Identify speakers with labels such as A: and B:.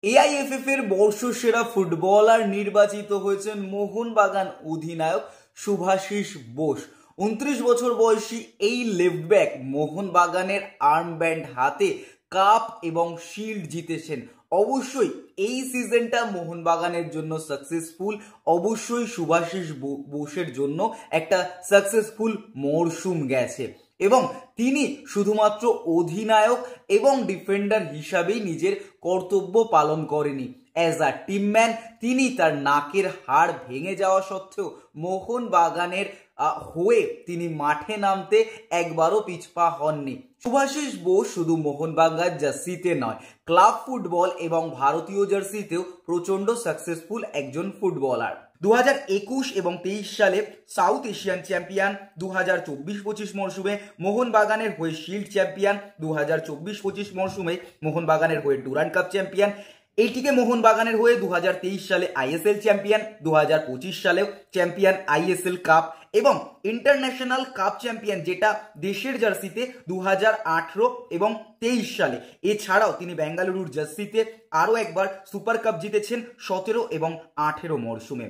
A: AIFF এর বর্ষসেরা footballer নির্বাচিত হয়েছেন মোহনবাগান অধিনায়ক শুভাশিস বোস। 29 বছর বয়সী এই লেফট ব্যাক মোহনবাগানের আর্মব্যান্ড হাতে কাপ এবং শিল্ড জিতেছেন। অবশ্যই এই সিজনটা মোহনবাগানের জন্য সাকসেসফুল, অবশ্যই শুভাশিস বোসের জন্য একটা সাকসেসফুল মরশুম গেছে এবং তিনি শুধুমাত্র অধিনায়ক এবং ডিফেন্ডার হিসাবেই নিজের কর্তব্য পালন করেনি। অ্যাজ আ টিমম্যান তিনি তার নাকের হাড় ভেঙে যাওয়া সত্ত্বেও মোহনবাগানের হয়ে তিনি মাঠে নামতে একবারও পিছপা হননি। শুভাশিস বোস শুধু মোহনবাগান জার্সিতে নয়, ক্লাব ফুটবল এবং ভারতীয় জার্সিতেও প্রচন্ড সাকসেসফুল একজন ফুটবলার। 2021 এবং 23 সালে সাউথ এশিয়ান চ্যাম্পিয়ন, 2024-25 মরশুমে মোহনবাগানের হয়ে শিল্ড চ্যাম্পিয়ন, 2024-25 মরশুমে মোহনবাগানের হয়ে ডুরান্ড কাপ চ্যাম্পিয়ন, এইটিকে মোহনবাগানের হয়ে 2023 সালে আইএসএল চ্যাম্পিয়ন, 2025 সালেও চ্যাম্পিয়ন আইএসএল কাপ এবং ইন্টারন্যাশনাল কাপ চ্যাম্পিয়ন যেটা দেশের জার্সিতে 2018 এবং 23 সালে। এছাড়াও তিনি বেঙ্গালুরুর জার্সিতে আরও একবার সুপার কাপ জিতেছেন 17 এবং 18 মরশুমে।